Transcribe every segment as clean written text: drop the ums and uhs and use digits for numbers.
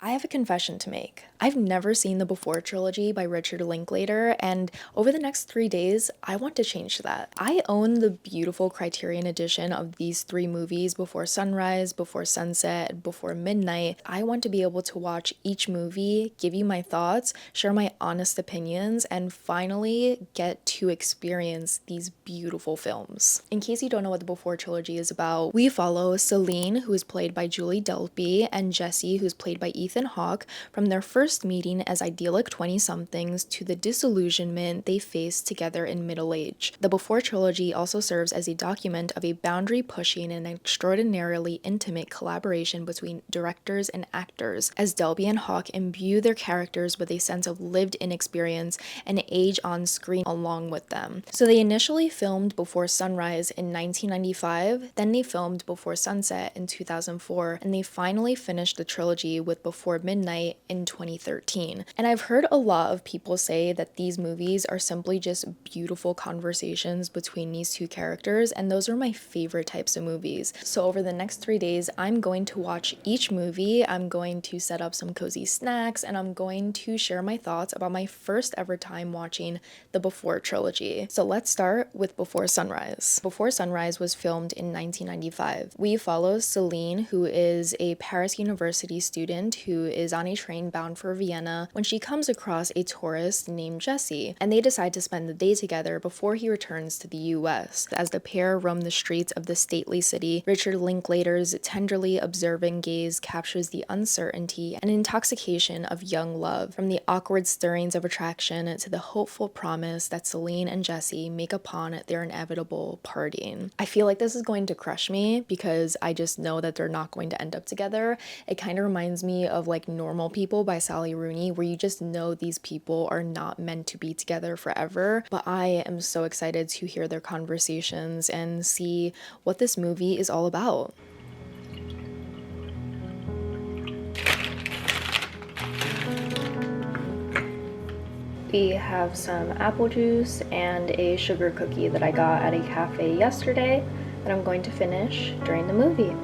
I have a confession to make. I've never seen the Before Trilogy by Richard Linklater, and over the next 3 days, I want to change that. I own the beautiful Criterion edition of these three movies, Before Sunrise, Before Sunset, and Before Midnight. I want to be able to watch each movie, give you my thoughts, share my honest opinions, and finally get to experience these beautiful films. In case you don't know what the Before Trilogy is about, we follow Celine, who is played by Julie Delpy, and Jesse, who's played by Ethan Hawke, from their first meeting as idyllic 20-somethings to the disillusionment they face together in middle age. The Before Trilogy also serves as a document of a boundary-pushing and extraordinarily intimate collaboration between directors and actors, as Delpy and Hawke imbue their characters with a sense of lived inexperience and age on screen along with them. So they initially filmed Before Sunrise in 1995, then they filmed Before Sunset in 2004, and they finally finished the trilogy with Before Midnight in 2013. And I've heard a lot of people say that these movies are simply just beautiful conversations between these two characters, and those are my favorite types of movies. So over the next 3 days, I'm going to watch each movie, I'm going to set up some cozy snacks, and I'm going to share my thoughts about my first ever time watching the Before Trilogy. So let's start with Before Sunrise. Before Sunrise was filmed in 1995. We follow Celine, who is a Paris University student who is on a train bound for Vienna when she comes across a tourist named Jesse, and they decide to spend the day together before he returns to the US. As the pair roam the streets of the stately city, Richard Linklater's tenderly observing gaze captures the uncertainty and intoxication of young love, from the awkward stirrings of attraction to the hopeful promise that Celine and Jesse make upon their inevitable parting. I feel like this is going to crush me because I just know that they're not going to end up together. It kind of reminds me of like Normal People by Sally Rooney, where you just know these people are not meant to be together forever. But I am so excited to hear their conversations and see what this movie is all about. We have some apple juice and a sugar cookie that I got at a cafe yesterday that I'm going to finish during the movie.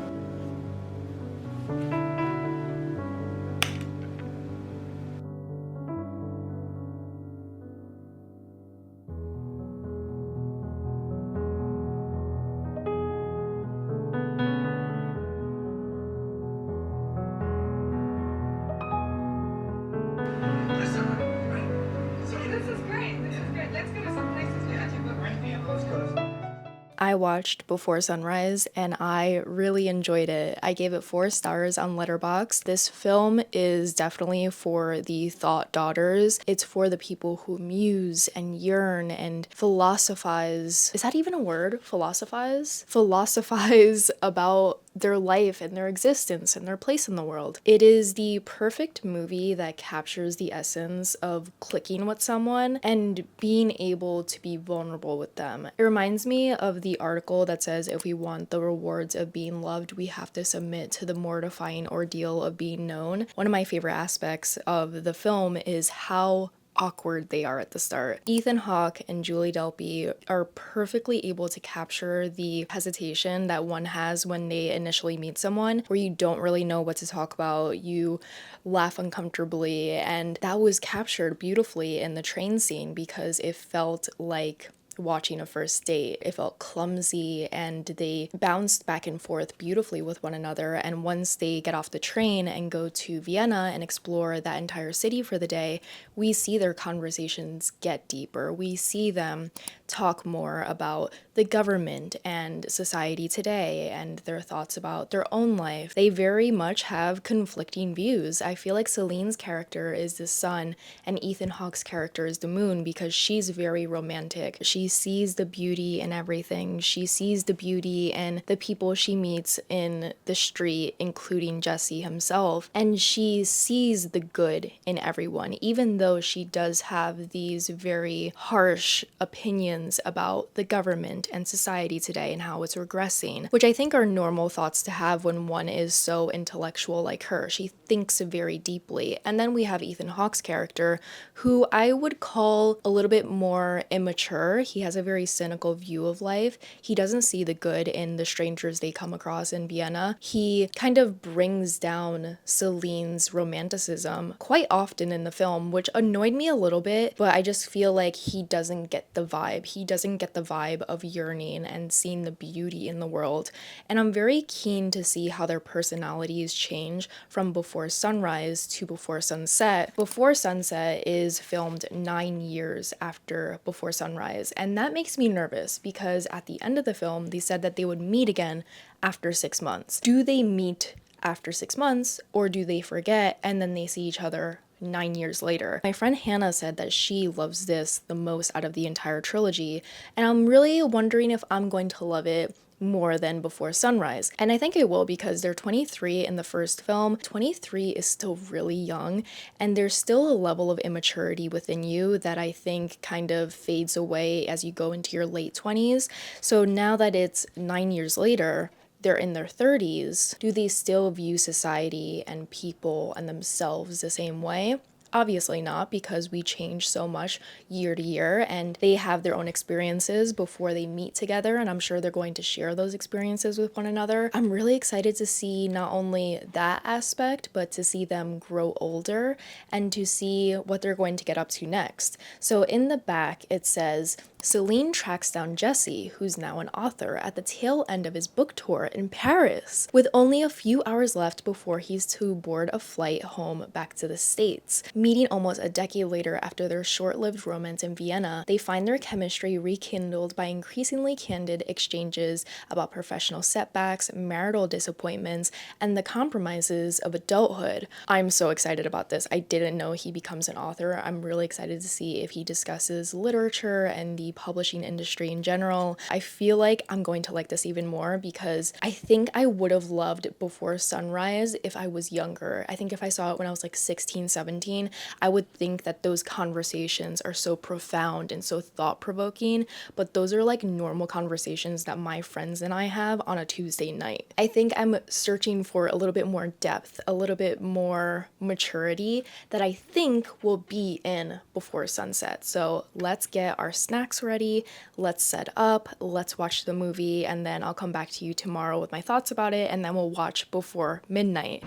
I watched Before Sunrise and I really enjoyed it. I gave it 4 stars on Letterboxd. This film is definitely for the thought daughters. It's for the people who muse and yearn and philosophize. Is that even a word? Philosophize? Philosophize about their life and their existence and their place in the world. It is the perfect movie that captures the essence of clicking with someone and being able to be vulnerable with them. It reminds me of the article that says if we want the rewards of being loved, we have to submit to the mortifying ordeal of being known. One of my favorite aspects of the film is how awkward they are at the start. Ethan Hawke and Julie Delpy are perfectly able to capture the hesitation that one has when they initially meet someone, where you don't really know what to talk about, you laugh uncomfortably, and that was captured beautifully in the train scene because it felt like watching a first date. It felt clumsy and they bounced back and forth beautifully with one another, and once they get off the train and go to Vienna and explore that entire city for the day, we see their conversations get deeper. We see them talk more about the government and society today and their thoughts about their own life. They very much have conflicting views. I feel like Celine's character is the sun and Ethan Hawke's character is the moon because she's very romantic. She sees the beauty in everything. She sees the beauty in the people she meets in the street, including Jesse himself. And she sees the good in everyone, even though she does have these very harsh opinions about the government and society today and how it's regressing, which I think are normal thoughts to have when one is so intellectual like her. She thinks very deeply. And then we have Ethan Hawke's character, who I would call a little bit more immature. he has a very cynical view of life. He doesn't see the good in the strangers they come across in Vienna. He kind of brings down Celine's romanticism quite often in the film, which annoyed me a little bit, but I just feel like he doesn't get the vibe. He doesn't get the vibe of yearning and seeing the beauty in the world. And I'm very keen to see how their personalities change from Before Sunrise to Before Sunset. Before Sunset is filmed 9 years after Before Sunrise, and that makes me nervous because at the end of the film, they said that they would meet again after 6 months. Do they meet after 6 months, or do they forget and then they see each other 9 years later? My friend Hannah said that she loves this the most out of the entire trilogy, and I'm really wondering if I'm going to love it more than Before Sunrise. And I think I will, because they're 23 in the first film. 23 is still really young, and there's still a level of immaturity within you that I think kind of fades away as you go into your late 20s. So now that it's 9 years later, they're in their 30s, do they still view society and people and themselves the same way? Obviously not, because we change so much year to year, and they have their own experiences before they meet together, and I'm sure they're going to share those experiences with one another. I'm really excited to see not only that aspect, but to see them grow older and to see what they're going to get up to next. So in the back, it says, Celine tracks down Jesse, who's now an author, at the tail end of his book tour in Paris, with only a few hours left before he's to board a flight home back to the States. Meeting almost a decade later after their short-lived romance in Vienna, they find their chemistry rekindled by increasingly candid exchanges about professional setbacks, marital disappointments, and the compromises of adulthood. I'm so excited about this. I didn't know he becomes an author. I'm really excited to see if he discusses literature and the publishing industry in general. I feel like I'm going to like this even more because I think I would have loved Before Sunrise if I was younger. I think if I saw it when I was like 16, 17, I would think that those conversations are so profound and so thought-provoking, but those are like normal conversations that my friends and I have on a Tuesday night. I think I'm searching for a little bit more depth, a little bit more maturity that I think will be in Before Sunset. So let's get our snacks ready, let's set up, let's watch the movie, and then I'll come back to you tomorrow with my thoughts about it, and then we'll watch Before Midnight.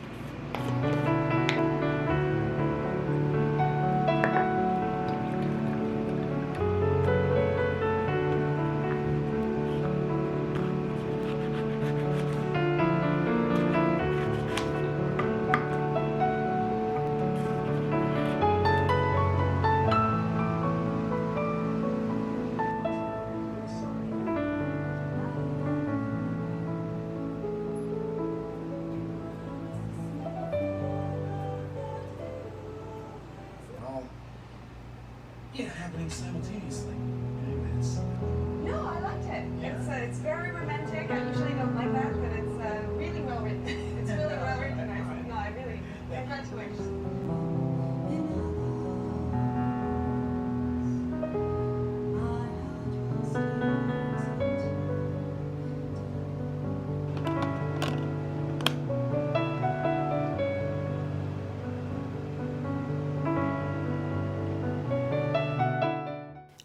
Yeah, happening simultaneously. Anyway, No, I liked it. Yeah. It's very romantic. I usually don't like that, but it's really well written. It's really well written. No, I really, congratulations.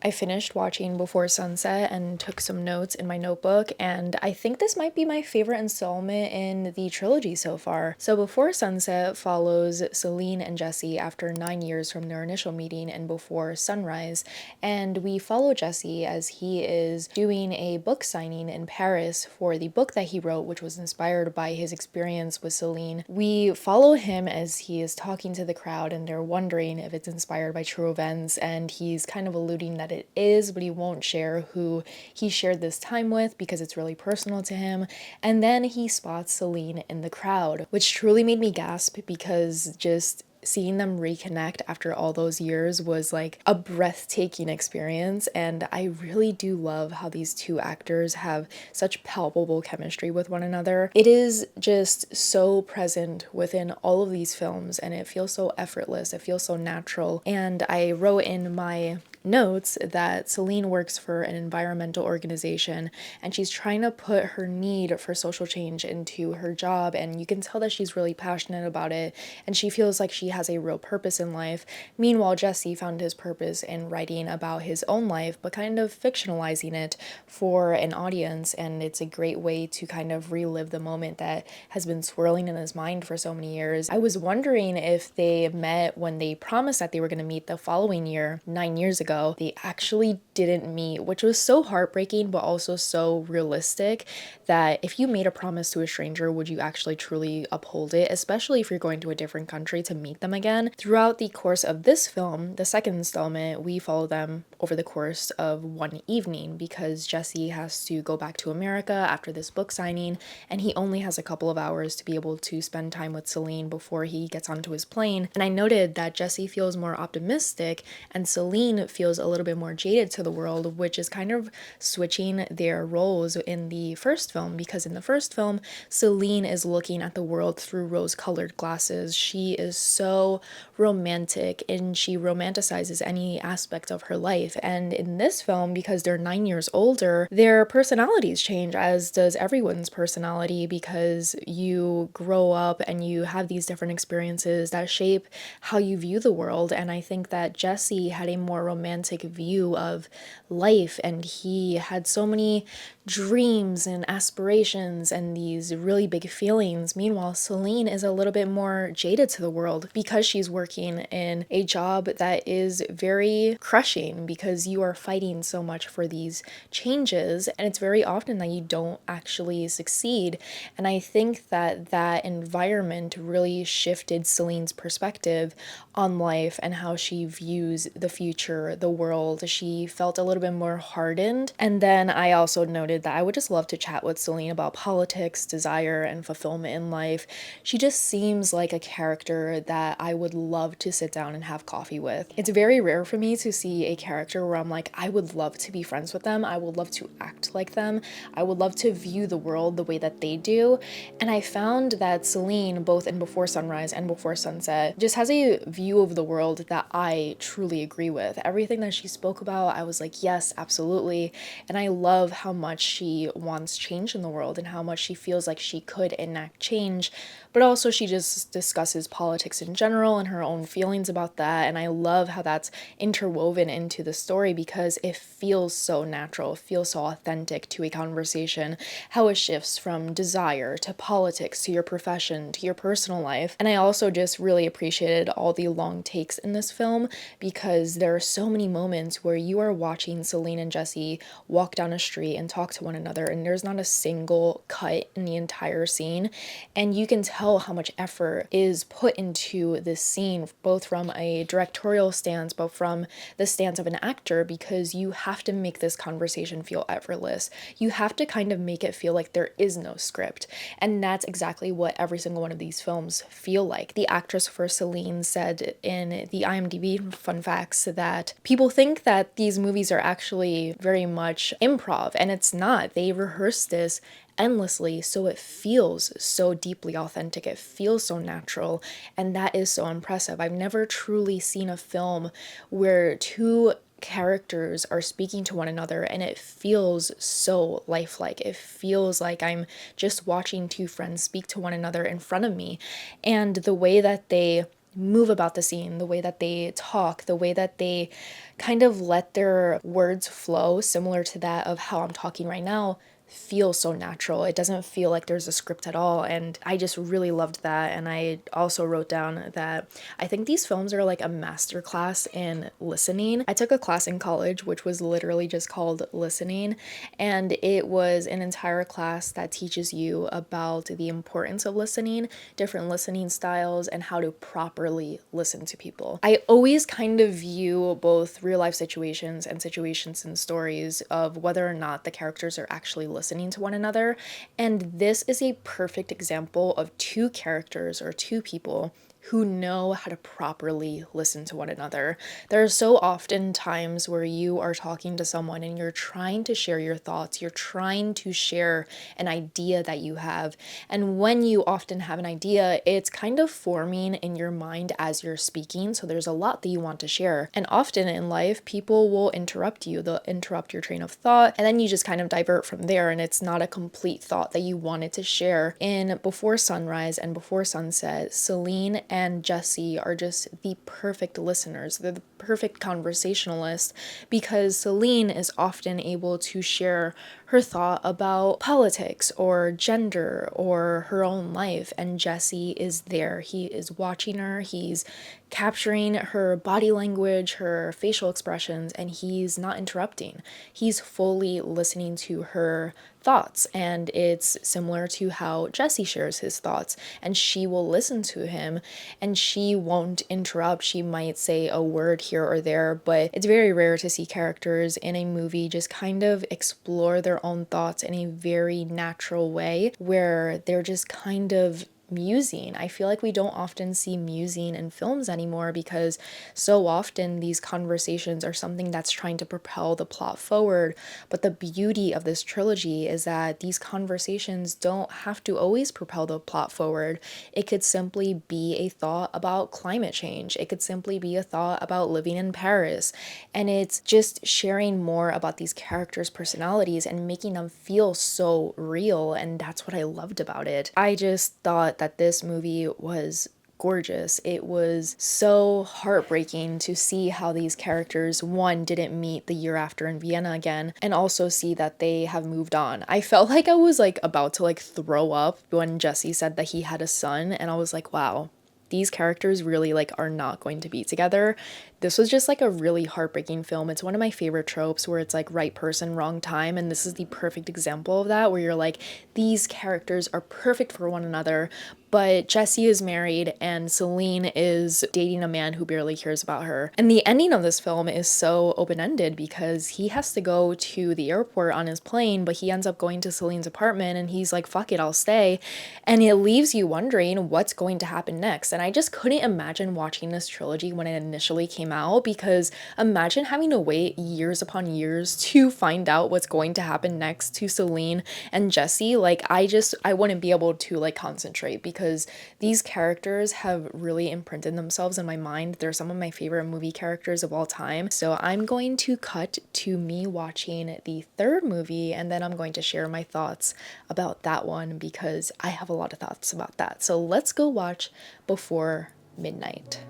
I finished watching Before Sunset and took some notes in my notebook, and I think this might be my favorite installment in the trilogy so far. So Before Sunset follows Celine and Jesse after 9 years from their initial meeting in Before Sunrise, and we follow Jesse as he is doing a book signing in Paris for the book that he wrote, which was inspired by his experience with Celine. We follow him as he is talking to the crowd, and they're wondering if it's inspired by true events, and he's kind of alluding that it is, but he won't share who he shared this time with because it's really personal to him. And then he spots Celine in the crowd, which truly made me gasp because just seeing them reconnect after all those years was like a breathtaking experience, and I really do love how these two actors have such palpable chemistry with one another. It is just so present within all of these films, and it feels so effortless, it feels so natural. And I wrote in my notes that Celine works for an environmental organization and she's trying to put her need for social change into her job, and you can tell that she's really passionate about it and she feels like she has a real purpose in life. Meanwhile, Jesse found his purpose in writing about his own life but kind of fictionalizing it for an audience, and it's a great way to kind of relive the moment that has been swirling in his mind for so many years. I was wondering if they met when they promised that they were going to meet the following year, 9 years ago. They actually didn't meet, which was so heartbreaking but also so realistic that if you made a promise to a stranger, would you actually truly uphold it, especially if you're going to a different country to meet them again? Throughout the course of this film, the second installment, we follow them over the course of one evening because Jesse has to go back to America after this book signing and he only has a couple of hours to be able to spend time with Celine before he gets onto his plane. And I noted that Jesse feels more optimistic and Celine feels a little bit more jaded to the world, which is kind of switching their roles in the first film, because in the first film, Celine is looking at the world through rose-colored glasses. She is so romantic and she romanticizes any aspect of her life. And in this film, because they're 9 years older, their personalities change, as does everyone's personality, because you grow up and you have these different experiences that shape how you view the world. And I think that Jesse had a more romantic view of life and he had so many dreams and aspirations and these really big feelings. Meanwhile, Celine is a little bit more jaded to the world because she's working in a job that is very crushing because you are fighting so much for these changes and it's very often that you don't actually succeed. And I think that that environment really shifted Celine's perspective on life and how she views the future, the world. She felt a little bit more hardened. And then I also noted that I would just love to chat with Celine about politics, desire, and fulfillment in life. She just seems like a character that I would love to sit down and have coffee with. It's very rare for me to see a character where I'm like, I would love to be friends with them. I would love to act like them. I would love to view the world the way that they do. And I found that Celine, both in Before Sunrise and Before Sunset, just has a view of the world that I truly agree with. Everything that she spoke about, I was like, yes, absolutely. And I love how much she wants change in the world and how much she feels like she could enact change. But also she just discusses politics in general and her own feelings about that. And I love how that's interwoven into the story because it feels so natural, it feels so authentic to a conversation, how it shifts from desire to politics to your profession to your personal life. And I also just really appreciated all the long takes in this film because there are so many moments where you are watching Celine and Jesse walk down a street and talk to one another and there's not a single cut in the entire scene. And you can tell how much effort is put into this scene, both from a directorial stance, but from the stance of an actor, because you have to make this conversation feel effortless. You have to kind of make it feel like there is no script. And that's exactly what every single one of these films feel like. The actress for Celine said in the IMDb fun facts that people think that these movies are actually very much improv, and it's not. They rehearse this endlessly, so it feels so deeply authentic, it feels so natural, and that is so impressive. I've never truly seen a film where two characters are speaking to one another and it feels so lifelike. It feels like I'm just watching two friends speak to one another in front of me. And the way that they move about the scene, the way that they talk, the way that they kind of let their words flow, similar to that of how I'm talking right now, feels so natural. It doesn't feel like there's a script at all, and I just really loved that. And I also wrote down that I think these films are like a masterclass in listening. I took a class in college which was literally just called listening, and it was an entire class that teaches you about the importance of listening, different listening styles, and how to properly listen to people. I always kind of view both real life situations and situations in stories of whether or not the characters are actually listening to one another. And this is a perfect example of two characters or two people who know how to properly listen to one another. There are so often times where you are talking to someone and you're trying to share your thoughts, you're trying to share an idea that you have. And when you often have an idea, it's kind of forming in your mind as you're speaking. So there's a lot that you want to share. And often in life, people will interrupt you. They'll interrupt your train of thought, and then you just kind of divert from there, and it's not a complete thought that you wanted to share. In Before Sunrise and Before Sunset, Celine and Jesse are just the perfect listeners. They're the perfect conversationalists because Celine is often able to share her thought about politics or gender or her own life, and Jesse is there. He is watching her, he's capturing her body language, her facial expressions, and he's not interrupting. He's fully listening to her thoughts, and it's similar to how Jesse shares his thoughts, and she will listen to him and she won't interrupt. She might say a word here or there, but it's very rare to see characters in a movie just kind of explore their own thoughts in a very natural way where they're just kind of musing. I feel like we don't often see musing in films anymore because so often these conversations are something that's trying to propel the plot forward. But the beauty of this trilogy is that these conversations don't have to always propel the plot forward. It could simply be a thought about climate change. It could simply be a thought about living in Paris. And it's just sharing more about these characters' personalities and making them feel so real. And that's what I loved about it. I just thought that this movie was gorgeous. It was so heartbreaking to see how these characters, one, didn't meet the year after in Vienna again, and also see that they have moved on. I felt like I was like about to like throw up when Jesse said that he had a son, and I was like, wow, these characters really like are not going to be together. This was just like a really heartbreaking film. It's one of my favorite tropes where it's like right person, wrong time. And this is the perfect example of that, where you're like, these characters are perfect for one another, but Jessie is married and Celine is dating a man who barely cares about her. And the ending of this film is so open-ended because he has to go to the airport on his plane, but he ends up going to Celine's apartment and he's like, fuck it, I'll stay. And it leaves you wondering what's going to happen next. And I just couldn't imagine watching this trilogy when it initially came out, because imagine having to wait years upon years to find out what's going to happen next to Celine and Jessie. Like I wouldn't be able to like concentrate because these characters have really imprinted themselves in my mind. They're some of my favorite movie characters of all time. So I'm going to cut to me watching the third movie, and then I'm going to share my thoughts about that one because I have a lot of thoughts about that. So let's go watch Before Midnight.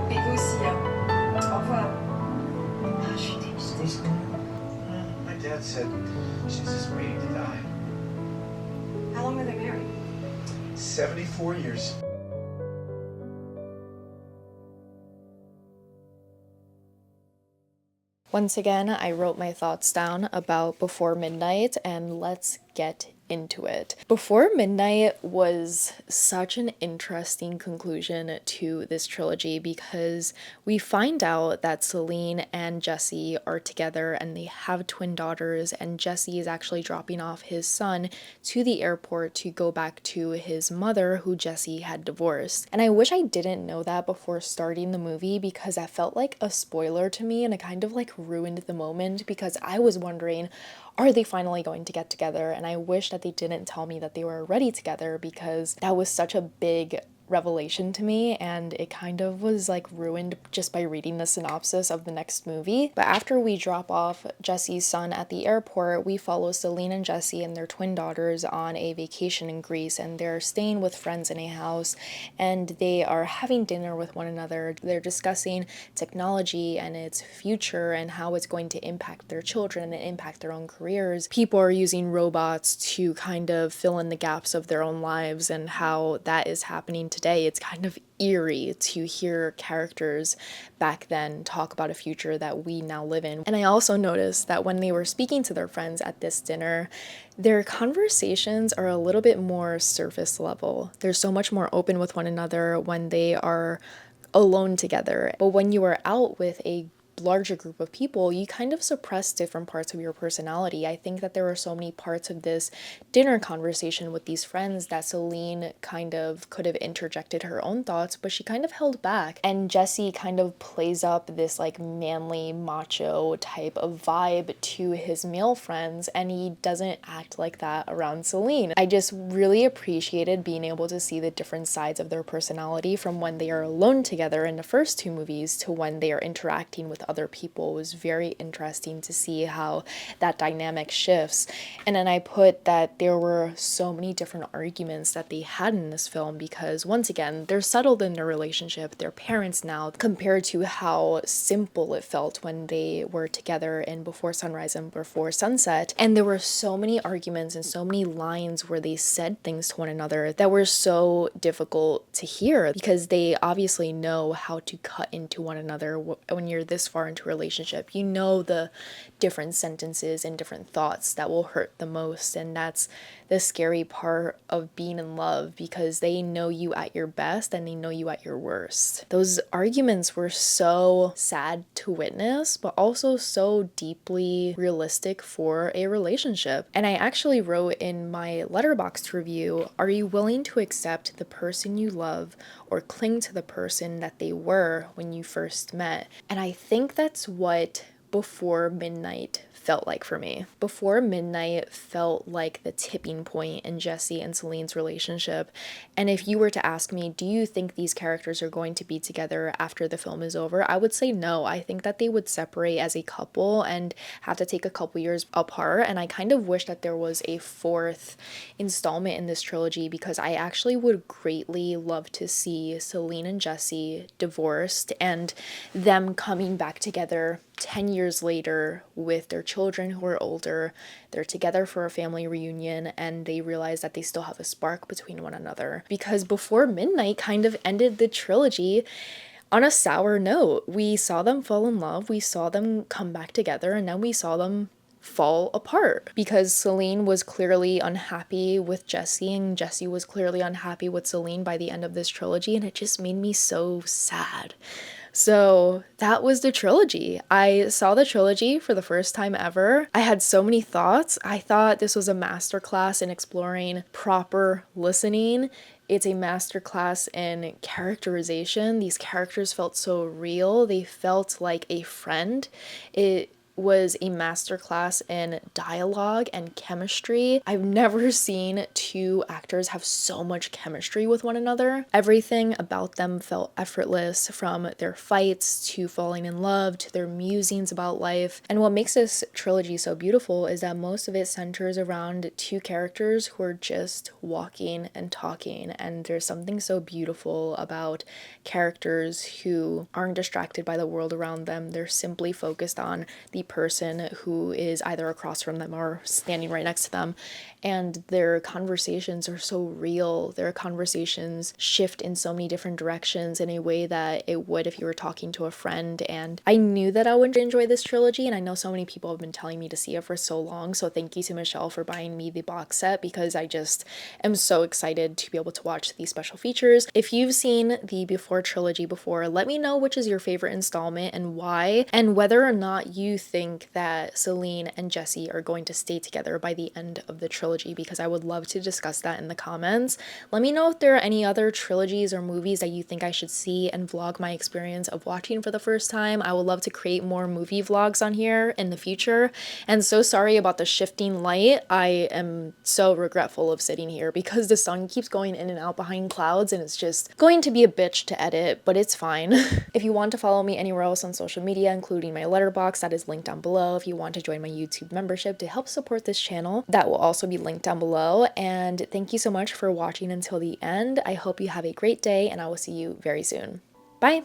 Et vous aussi, hein. Au revoir. Ah, je suis dégoûtée. What's going on? My dad said she's just waiting to die. How long were they married? 74 years. Once again, I wrote my thoughts down about Before Midnight, and let's get into it. Before Midnight was such an interesting conclusion to this trilogy because we find out that Celine and Jesse are together and they have twin daughters, and Jesse is actually dropping off his son to the airport to go back to his mother, who Jesse had divorced. And I wish I didn't know that before starting the movie because that felt like a spoiler to me, and it kind of like ruined the moment because I was wondering, are they finally going to get together? And I wish that they didn't tell me that they were already together because that was such a big revelation to me, and it kind of was like ruined just by reading the synopsis of the next movie. But after we drop off Jesse's son at the airport, we follow Celine and Jesse and their twin daughters on a vacation in Greece, and they're staying with friends in a house and they are having dinner with one another. They're discussing technology and its future and how it's going to impact their children and impact their own careers. People are using robots to kind of fill in the gaps of their own lives and how that is happening today, it's kind of eerie to hear characters back then talk about a future that we now live in. And I also noticed that when they were speaking to their friends at this dinner, their conversations are a little bit more surface level. They're so much more open with one another when they are alone together. But when you are out with a larger group of people, you kind of suppress different parts of your personality. I think that there were so many parts of this dinner conversation with these friends that Celine kind of could have interjected her own thoughts, but she kind of held back. And Jesse kind of plays up this like manly, macho type of vibe to his male friends, and he doesn't act like that around Celine. I just really appreciated being able to see the different sides of their personality from when they are alone together in the first two movies to when they are interacting with other people. It was very interesting to see how that dynamic shifts. And then I put that there were so many different arguments that they had in this film because, once again, they're settled in their relationship, they're parents now, compared to how simple it felt when they were together in Before Sunrise and Before Sunset. And there were so many arguments and so many lines where they said things to one another that were so difficult to hear because they obviously know how to cut into one another when you're this far into a relationship. You know the different sentences and different thoughts that will hurt the most, and that's the scary part of being in love because they know you at your best and they know you at your worst. Those arguments were so sad to witness, but also so deeply realistic for a relationship. And I actually wrote in my Letterboxd review, are you willing to accept the person you love or cling to the person that they were when you first met? And I think that's what Before Midnight felt like for me. Before Midnight felt like the tipping point in Jesse and Celine's relationship. And if you were to ask me, do you think these characters are going to be together after the film is over? I would say no. I think that they would separate as a couple and have to take a couple years apart. And I kind of wish that there was a fourth installment in this trilogy because I actually would greatly love to see Celine and Jesse divorced and them coming back together 10 years later with their children who are older. They're together for a family reunion and they realize that they still have a spark between one another. Because Before Midnight kind of ended the trilogy on a sour note. We saw them fall in love, we saw them come back together, and then we saw them fall apart because Celine was clearly unhappy with Jesse and Jesse was clearly unhappy with Celine by the end of this trilogy, and it just made me so sad. So that was the trilogy. I saw the trilogy for the first time ever. I had so many thoughts. I thought this was a masterclass in exploring proper listening. It's a masterclass in characterization. These characters felt so real. They felt like a friend. It was a masterclass in dialogue and chemistry. I've never seen two actors have so much chemistry with one another. Everything about them felt effortless, from their fights to falling in love to their musings about life. And what makes this trilogy so beautiful is that most of it centers around two characters who are just walking and talking. And there's something so beautiful about characters who aren't distracted by the world around them. They're simply focused on the person who is either across from them or standing right next to them, and their conversations are so real. Their conversations shift in so many different directions in a way that it would if you were talking to a friend. And I knew that I would enjoy this trilogy, and I know so many people have been telling me to see it for so long, so thank you to Michelle for buying me the box set because I just am so excited to be able to watch these special features. If you've seen the Before trilogy before, let me know which is your favorite installment and why, and whether or not you think that Celine and Jesse are going to stay together by the end of the trilogy, because I would love to discuss that in the comments. Let me know if there are any other trilogies or movies that you think I should see and vlog my experience of watching for the first time. I would love to create more movie vlogs on here in the future. And so sorry about the shifting light. I am so regretful of sitting here because the sun keeps going in and out behind clouds and it's just going to be a bitch to edit, but it's fine. If you want to follow me anywhere else on social media, including my Letterboxd, that is linked down below. If you want to join my YouTube membership to help support this channel, that will also be linked down below. And thank you so much for watching until the end. I hope you have a great day and I will see you very soon. Bye!